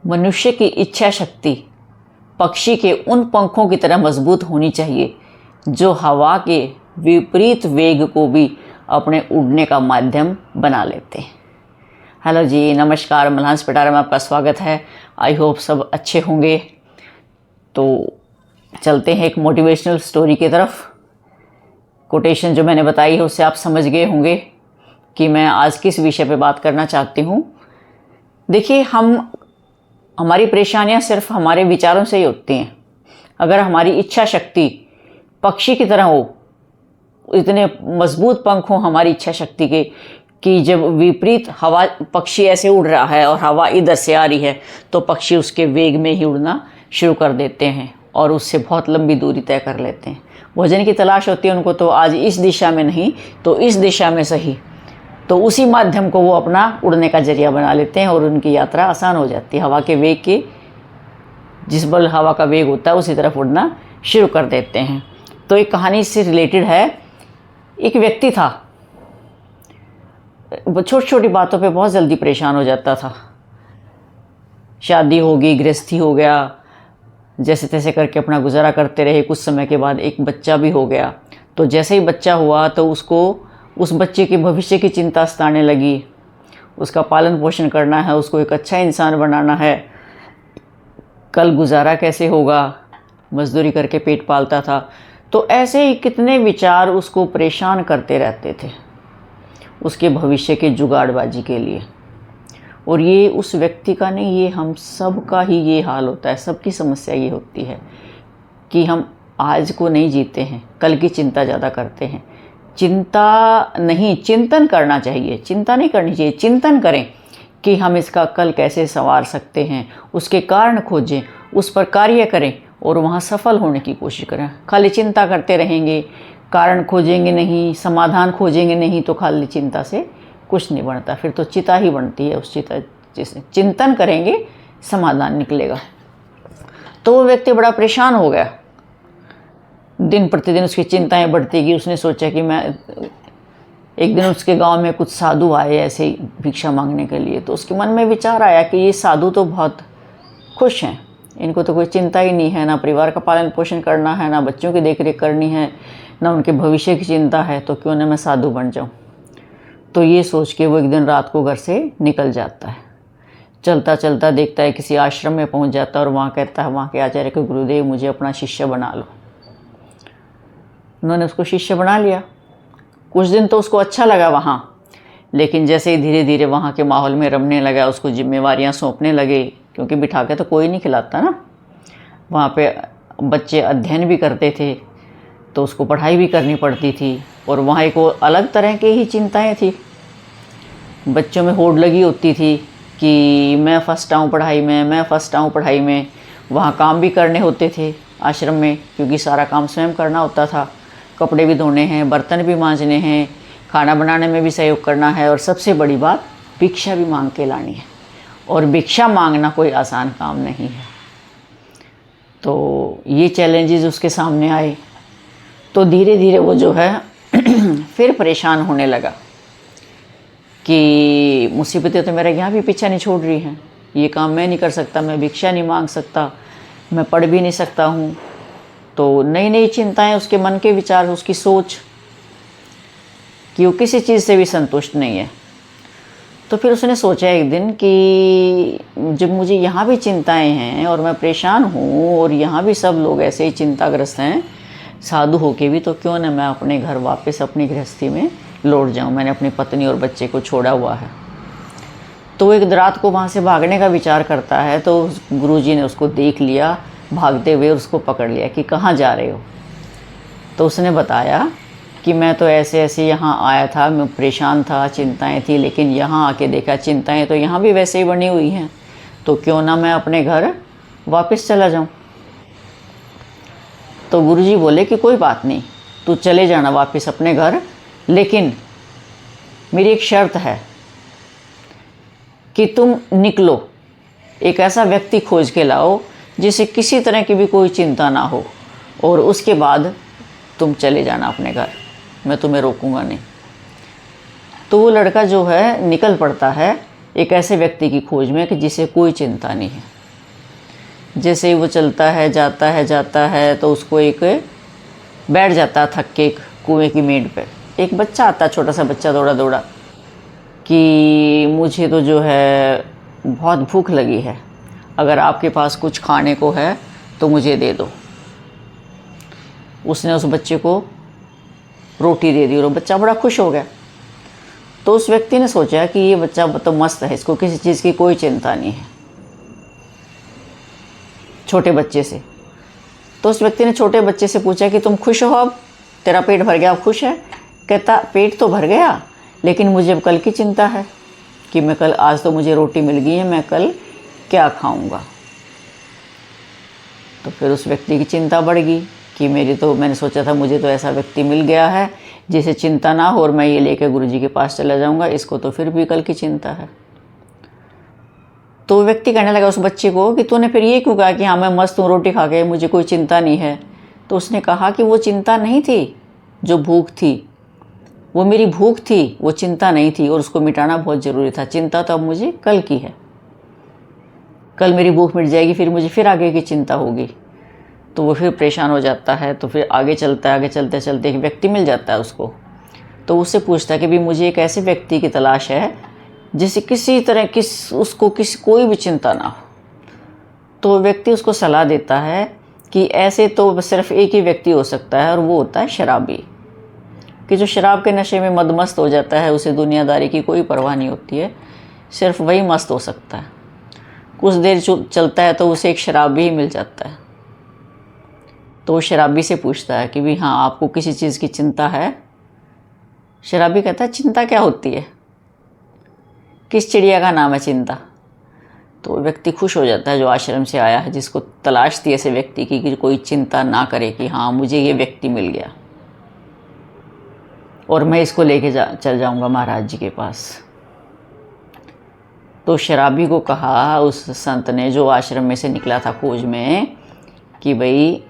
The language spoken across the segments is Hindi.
मनुष्य की इच्छा शक्ति पक्षी के उन पंखों की तरह मजबूत होनी चाहिए जो हवा के विपरीत वेग को भी अपने उड़ने का माध्यम बना लेते हैं। हेलो जी, नमस्कार। मलहांस पिटारा में आपका स्वागत है। आई होप सब अच्छे होंगे। तो चलते हैं एक मोटिवेशनल स्टोरी की तरफ। कोटेशन जो मैंने बताई है उससे आप समझ गए होंगे कि मैं आज किस विषय पे बात करना चाहती हूँ। देखिए, हमारी परेशानियाँ सिर्फ हमारे विचारों से ही होती हैं। अगर हमारी इच्छा शक्ति पक्षी की तरह हो, इतने मजबूत पंख हों हमारी इच्छा शक्ति के कि जब विपरीत हवा, पक्षी ऐसे उड़ रहा है और हवा इधर से आ रही है तो पक्षी उसके वेग में ही उड़ना शुरू कर देते हैं और उससे बहुत लंबी दूरी तय कर लेते हैं। भोजन की तलाश होती है उनको, तो आज इस दिशा में नहीं तो इस दिशा में सही, तो उसी माध्यम को वो अपना उड़ने का जरिया बना लेते हैं और उनकी यात्रा आसान हो जाती है। हवा के वेग के, जिस बल हवा का वेग होता है उसी तरफ उड़ना शुरू कर देते हैं। तो एक कहानी से रिलेटेड है। एक व्यक्ति था, छोटी छोटी बातों पे बहुत जल्दी परेशान हो जाता था। शादी होगी, गृहस्थी हो गया, जैसे तैसे करके अपना गुजारा करते रहे। कुछ समय के बाद एक बच्चा भी हो गया। तो जैसे ही बच्चा हुआ तो उसको उस बच्चे के भविष्य की चिंता सताने लगी। उसका पालन पोषण करना है, उसको एक अच्छा इंसान बनाना है, कल गुजारा कैसे होगा, मजदूरी करके पेट पालता था। तो ऐसे ही कितने विचार उसको परेशान करते रहते थे उसके भविष्य के जुगाड़बाजी के लिए। और ये उस व्यक्ति का नहीं, ये हम सब का ही ये हाल होता है। सबकी समस्या ये होती है कि हम आज को नहीं जीते हैं, कल की चिंता ज़्यादा करते हैं। चिंता नहीं, चिंतन करना चाहिए। चिंता नहीं करनी चाहिए, चिंतन करें कि हम इसका कल कैसे संवार सकते हैं, उसके कारण खोजें, उस पर कार्य करें और वहाँ सफल होने की कोशिश करें। खाली चिंता करते रहेंगे, कारण खोजेंगे नहीं, समाधान खोजेंगे नहीं, तो खाली चिंता से कुछ नहीं बनता। फिर तो चिता ही बनती है। उस चिता जिसे चिंतन करेंगे समाधान निकलेगा। तो वो व्यक्ति बड़ा परेशान हो गया। दिन प्रतिदिन उसकी चिंताएं बढ़ती गई। उसने सोचा कि एक दिन उसके गांव में कुछ साधु आए ऐसे ही भिक्षा मांगने के लिए। तो उसके मन में विचार आया कि ये साधु तो बहुत खुश हैं, इनको तो कोई चिंता ही नहीं है, ना परिवार का पालन पोषण करना है, ना बच्चों की देखरेख करनी है, ना उनके भविष्य की चिंता है, तो क्यों ना मैं साधु बन जाऊँ। तो ये सोच के वो एक दिन रात को घर से निकल जाता है। चलता चलता देखता है किसी आश्रम में पहुँच जाता है और वहाँ कहता है, वहाँ के आचार्य को, गुरुदेव मुझे अपना शिष्य बना लो। उन्होंने उसको शिष्य बना लिया। कुछ दिन तो उसको अच्छा लगा वहाँ, लेकिन जैसे ही धीरे धीरे वहाँ के माहौल में रमने लगा, उसको जिम्मेवारियाँ सौंपने लगे, क्योंकि बिठा के तो कोई नहीं खिलाता ना। वहाँ पे बच्चे अध्ययन भी करते थे तो उसको पढ़ाई भी करनी पड़ती थी और वहाँ एक वो अलग तरह की ही चिंताएँ थी। बच्चों में होड़ लगी होती थी कि मैं फ़र्स्ट आऊँ पढ़ाई में, मैं फ़र्स्ट आऊँ पढ़ाई में। वहाँ काम भी करने होते थे आश्रम में, क्योंकि सारा काम स्वयं करना होता था। कपड़े भी धोने हैं, बर्तन भी मांजने हैं, खाना बनाने में भी सहयोग करना है, और सबसे बड़ी बात भिक्षा भी मांग के लानी है। और भिक्षा मांगना कोई आसान काम नहीं है। तो ये चैलेंजेस उसके सामने आए। तो धीरे धीरे वो जो है फिर परेशान होने लगा कि मुसीबतें तो मेरा यहाँ भी पीछा नहीं छोड़ रही हैं, ये काम मैं नहीं कर सकता, मैं भिक्षा नहीं मांग सकता, मैं पढ़ भी नहीं सकता हूँ। तो नई नई चिंताएं, उसके मन के विचार, उसकी सोच कि वो किसी चीज़ से भी संतुष्ट नहीं है। तो फिर उसने सोचा एक दिन कि जब मुझे यहाँ भी चिंताएं हैं और मैं परेशान हूँ और यहाँ भी सब लोग ऐसे ही चिंताग्रस्त हैं, साधु होके भी, तो क्यों ना मैं अपने घर वापस अपनी गृहस्थी में लौट जाऊँ। मैंने अपनी पत्नी और बच्चे को छोड़ा हुआ है। तो एक रात को वहाँ से भागने का विचार करता है। तो गुरुजी ने उसको देख लिया भागते हुए, उसको पकड़ लिया कि कहाँ जा रहे हो। तो उसने बताया कि मैं तो ऐसे ऐसे यहाँ आया था, मैं परेशान था, चिंताएं थी, लेकिन यहाँ आके देखा चिंताएं तो यहाँ भी वैसे ही बनी हुई हैं, तो क्यों ना मैं अपने घर वापस चला जाऊँ। तो गुरुजी बोले कि कोई बात नहीं, तू चले जाना वापस अपने घर, लेकिन मेरी एक शर्त है कि तुम निकलो, एक ऐसा व्यक्ति खोज के लाओ जिसे किसी तरह की भी कोई चिंता ना हो, और उसके बाद तुम चले जाना अपने घर, मैं तुम्हें रोकूंगा नहीं। तो वो लड़का जो है निकल पड़ता है एक ऐसे व्यक्ति की खोज में कि जिसे कोई चिंता नहीं है। जैसे ही वो चलता है जाता है तो उसको एक बैठ जाता है थक के एक कुएँ की मेड़ पे। एक बच्चा आता है, छोटा सा बच्चा दौड़ा दौड़ा कि मुझे तो जो है बहुत भूख लगी है, अगर आपके पास कुछ खाने को है तो मुझे दे दो। उसने उस बच्चे को रोटी दे दी और वो बच्चा बड़ा खुश हो गया। तो उस व्यक्ति ने सोचा कि ये बच्चा तो मस्त है, इसको किसी चीज़ की कोई चिंता नहीं है, छोटे बच्चे से। तो उस व्यक्ति ने छोटे बच्चे से पूछा कि तुम खुश हो, अब तेरा पेट भर गया, अब खुश है? कहता पेट तो भर गया, लेकिन मुझे अब कल की चिंता है कि मैं कल, आज तो मुझे रोटी मिल गई है, मैं कल क्या खाऊंगा। तो फिर उस व्यक्ति की चिंता बढ़ गई कि मैंने सोचा था मुझे तो ऐसा व्यक्ति मिल गया है जिसे चिंता ना हो और मैं ये लेकर गुरुजी के पास चला जाऊंगा, इसको तो फिर भी कल की चिंता है। तो व्यक्ति कहने लगा उस बच्चे को कि तूने फिर ये क्यों कहा कि हाँ मैं मस्त हूँ रोटी खा के, मुझे कोई चिंता नहीं है। तो उसने कहा कि वो चिंता नहीं थी, जो भूख थी वो मेरी भूख थी, वो चिंता नहीं थी और उसको मिटाना बहुत ज़रूरी था। चिंता तो अब मुझे कल की है, कल मेरी भूख मिट जाएगी, फिर मुझे फिर आगे की चिंता होगी। तो वो फिर परेशान हो जाता है। तो फिर आगे चलता है, आगे चलते चलते एक व्यक्ति मिल जाता है उसको। तो उससे पूछता है कि भाई मुझे एक ऐसे व्यक्ति की तलाश है जिसे किसी तरह कोई भी चिंता ना हो। तो व्यक्ति उसको सलाह देता है कि ऐसे तो सिर्फ एक ही व्यक्ति हो सकता है और वो होता है शराबी, कि जो शराब के नशे में मदमस्त हो जाता है, उसे दुनियादारी की कोई परवाह नहीं होती है, सिर्फ वही मस्त हो सकता है। कुछ देर चलता है तो उसे एक शराबी ही मिल जाता है। तो वो शराबी से पूछता है कि भाई हाँ आपको किसी चीज़ की चिंता है? शराबी कहता है चिंता क्या होती है, किस चिड़िया का नाम है चिंता? तो व्यक्ति खुश हो जाता है जो आश्रम से आया है, जिसको तलाश थी ऐसे व्यक्ति की कि कोई चिंता ना करे, कि हाँ मुझे ये व्यक्ति मिल गया और मैं इसको लेके चल जाऊंगा महाराज जी के पास। तो शराबी को कहा उस संत ने जो आश्रम में से निकला था खोज में कि भाई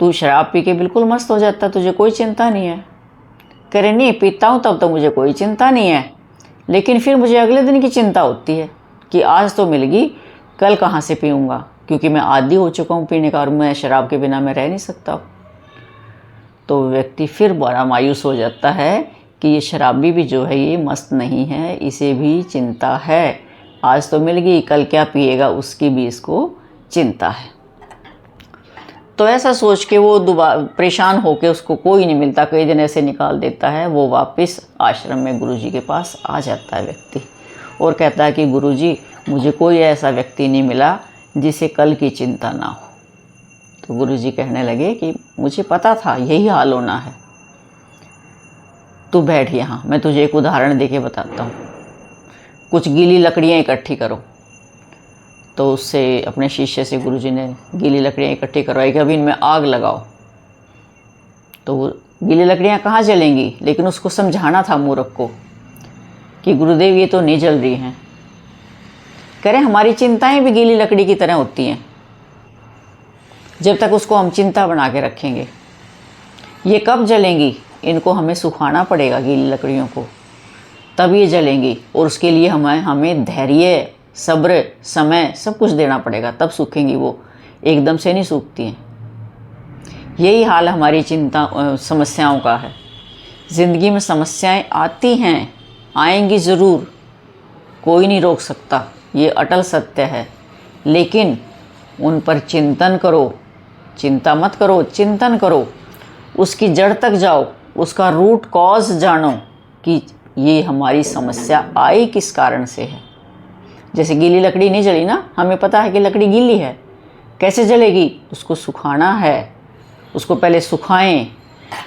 तू शराब पी के बिल्कुल मस्त हो जाता, तुझे कोई चिंता नहीं है। कह रहे नहीं पीता हूँ तब तो मुझे कोई चिंता नहीं है, लेकिन फिर मुझे अगले दिन की चिंता होती है कि आज तो मिल गई, कल कहाँ से पीऊँगा, क्योंकि मैं आदी हो चुका हूँ पीने का और मैं शराब के बिना मैं रह नहीं सकता। तो व्यक्ति फिर बड़ा मायूस हो जाता है कि ये शराबी भी जो है ये मस्त नहीं है, इसे भी चिंता है, आज तो मिल गई, कल क्या पिएगा उसकी भी इसको चिंता है। तो ऐसा सोच के वो दोबारा परेशान होकर, उसको कोई नहीं मिलता, कई दिन ऐसे निकाल देता है, वो वापस आश्रम में गुरुजी के पास आ जाता है व्यक्ति और कहता है कि गुरुजी मुझे कोई ऐसा व्यक्ति नहीं मिला जिसे कल की चिंता ना हो। तो गुरुजी कहने लगे कि मुझे पता था यही हाल होना है, तू बैठ यहाँ, मैं तुझे एक उदाहरण देके बताता हूँ। कुछ गीली लकड़ियाँ इकट्ठी करो। तो उससे अपने शिष्य से गुरुजी ने गीली लकड़ियाँ इकट्ठी करवाई कि अभी इनमें आग लगाओ। तो वो गीली लकड़ियाँ कहाँ जलेंगी, लेकिन उसको समझाना था मूर्ख को कि गुरुदेव ये तो नहीं जल रही हैं। कह रहे हमारी चिंताएं भी गीली लकड़ी की तरह होती हैं, जब तक उसको हम चिंता बना के रखेंगे। ये कब जलेंगी, इनको हमें सुखाना पड़ेगा गीली लकड़ियों को, तब ये जलेंगी, और उसके लिए हमें धैर्य, सब्र, समय सब कुछ देना पड़ेगा, तब सूखेंगी वो, एकदम से नहीं सूखती हैं। यही हाल हमारी समस्याओं का है। ज़िंदगी में समस्याएं आती हैं, आएंगी ज़रूर, कोई नहीं रोक सकता, ये अटल सत्य है। लेकिन उन पर चिंतन करो, चिंता मत करो, चिंतन करो, उसकी जड़ तक जाओ, उसका रूट कॉज जानो कि ये हमारी समस्या आई किस कारण से है। जैसे गीली लकड़ी नहीं जली ना, हमें पता है कि लकड़ी गीली है, कैसे जलेगी, उसको सुखाना है, उसको पहले सुखाएं,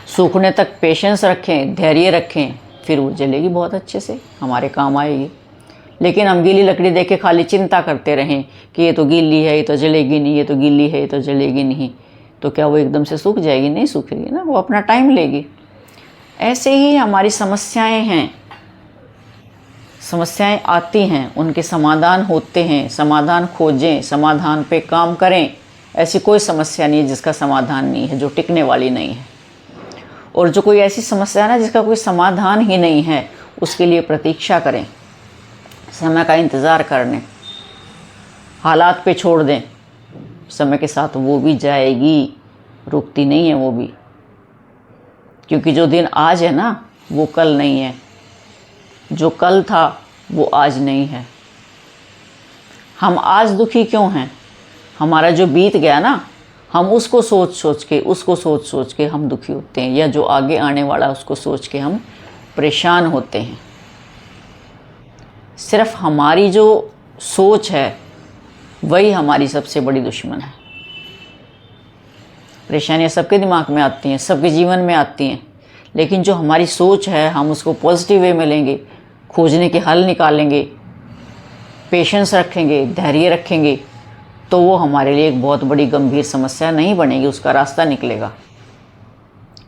सूखने तक पेशेंस रखें, धैर्य रखें, फिर वो जलेगी बहुत अच्छे से, हमारे काम आएगी। लेकिन हम गीली लकड़ी देख के खाली चिंता करते रहें कि ये तो गीली है, ये तो जलेगी नहीं, ये तो गीली है, ये तो जलेगी नहीं, तो क्या वो एकदम से सूख जाएगी? नहीं सूखेगी ना, वो अपना टाइम लेगी। ऐसे ही हमारी समस्याएं हैं, समस्याएं आती हैं, उनके समाधान होते हैं, समाधान खोजें, समाधान पे काम करें। ऐसी कोई समस्या नहीं है जिसका समाधान नहीं है, जो टिकने वाली नहीं है। और जो कोई ऐसी समस्या है ना जिसका कोई समाधान ही नहीं है, उसके लिए प्रतीक्षा करें, समय का इंतज़ार करने, हालात पे छोड़ दें। समय के साथ वो भी जाएगी, रुकती नहीं है वो भी, क्योंकि जो दिन आज है ना वो कल नहीं है, जो कल था वो आज नहीं है। हम आज दुखी क्यों हैं? हमारा जो बीत गया ना, हम उसको सोच सोच के हम दुखी होते हैं, या जो आगे आने वाला उसको सोच के हम परेशान होते हैं। सिर्फ हमारी जो सोच है वही हमारी सबसे बड़ी दुश्मन है। परेशानियाँ सबके दिमाग में आती हैं, सबके जीवन में आती हैं, लेकिन जो हमारी सोच है हम उसको पॉजिटिव वे में लेंगे, खोजने के हल निकालेंगे, पेशेंस रखेंगे, धैर्य रखेंगे, तो वो हमारे लिए एक बहुत बड़ी गंभीर समस्या नहीं बनेगी, उसका रास्ता निकलेगा।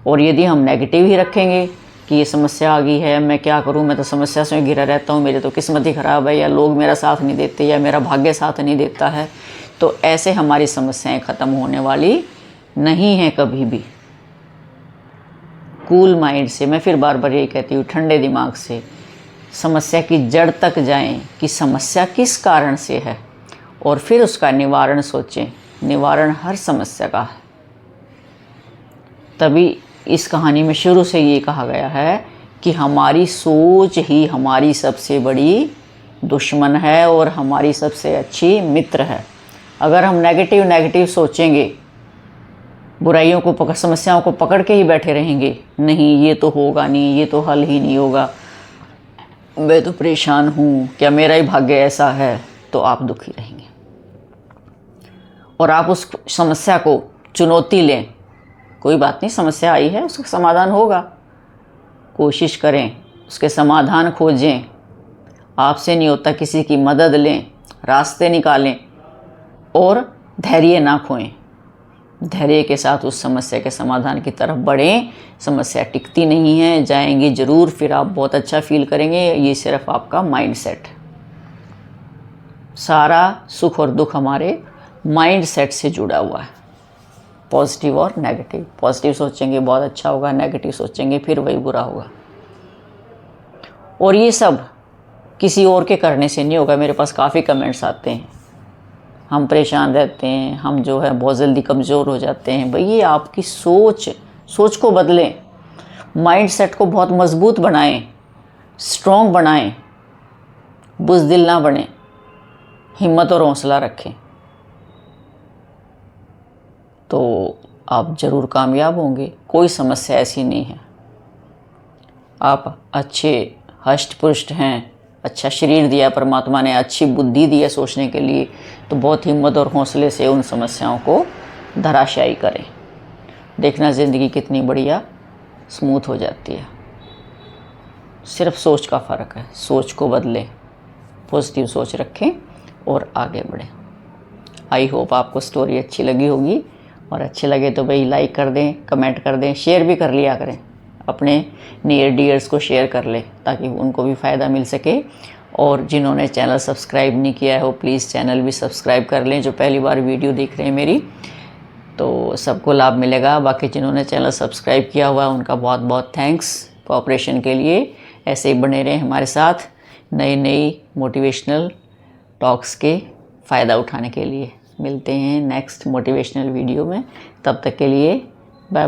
और यदि हम नेगेटिव ही रखेंगे कि ये समस्या आ गई है, मैं क्या करूं, मैं तो समस्या से घिरा रहता हूं, मेरी तो किस्मत ही ख़राब है, या लोग मेरा साथ नहीं देते, या मेरा भाग्य साथ नहीं देता है, तो ऐसे हमारी समस्याएं ख़त्म होने वाली नहीं हैं कभी भी। कूल माइंड से, मैं फिर बार बार यही कहती हूँ, ठंडे दिमाग से समस्या की जड़ तक जाएं कि समस्या किस कारण से है, और फिर उसका निवारण सोचें। निवारण हर समस्या का है। तभी इस कहानी में शुरू से ये कहा गया है कि हमारी सोच ही हमारी सबसे बड़ी दुश्मन है और हमारी सबसे अच्छी मित्र है। अगर हम नेगेटिव सोचेंगे, बुराइयों को पकड़, समस्याओं को पकड़ के ही बैठे रहेंगे, नहीं ये तो होगा नहीं, ये तो हल ही नहीं होगा, मैं तो परेशान हूँ, क्या मेरा ही भाग्य ऐसा है, तो आप दुखी रहेंगे। और आप उस समस्या को चुनौती लें, कोई बात नहीं, समस्या आई है, उसका समाधान होगा, कोशिश करें, उसके समाधान खोजें, आपसे नहीं होता किसी की मदद लें, रास्ते निकालें, और धैर्य ना खोएं। धैर्य के साथ उस समस्या के समाधान की तरफ बढ़ें। समस्या टिकती नहीं है, जाएंगी ज़रूर, फिर आप बहुत अच्छा फील करेंगे। ये सिर्फ आपका माइंडसेट, सारा सुख और दुख हमारे माइंडसेट से जुड़ा हुआ है, पॉजिटिव और नेगेटिव। पॉजिटिव सोचेंगे बहुत अच्छा होगा, नेगेटिव सोचेंगे फिर वही बुरा होगा। और ये सब किसी और के करने से नहीं होगा। मेरे पास काफ़ी कमेंट्स आते हैं, हम परेशान रहते हैं, हम जो है बहुत जल्दी कमज़ोर हो जाते हैं। भाई ये आपकी सोच को बदलें, माइंडसेट को बहुत मजबूत बनाएं, स्ट्रॉन्ग बनाएं, बुज़दिल ना बने, हिम्मत और हौसला रखें, तो आप ज़रूर कामयाब होंगे। कोई समस्या ऐसी नहीं है। आप अच्छे हष्ट पुष्ट हैं, अच्छा शरीर दिया परमात्मा ने, अच्छी बुद्धि दी है सोचने के लिए, तो बहुत हिम्मत और हौसले से उन समस्याओं को धराशायी करें। देखना ज़िंदगी कितनी बढ़िया स्मूथ हो जाती है। सिर्फ सोच का फ़र्क है, सोच को बदलें, पॉजिटिव सोच रखें और आगे बढ़ें। आई होप आपको स्टोरी अच्छी लगी होगी, और अच्छी लगे तो भाई लाइक कर दें, कमेंट कर दें, शेयर भी कर लिया करें, अपने नियर डियर्स को शेयर कर लें ताकि उनको भी फ़ायदा मिल सके। और जिन्होंने चैनल सब्सक्राइब नहीं किया है वो प्लीज़ चैनल भी सब्सक्राइब कर लें। जो पहली बार वीडियो देख रहे हैं मेरी, तो सबको लाभ मिलेगा। बाकी जिन्होंने चैनल सब्सक्राइब किया हुआ है उनका बहुत बहुत थैंक्स कोऑपरेशन के लिए। ऐसे ही बने रहें हमारे साथ नई मोटिवेशनल टॉक्स के फ़ायदा उठाने के लिए। मिलते हैं नेक्स्ट मोटिवेशनल वीडियो में, तब तक के लिए बाय बाय।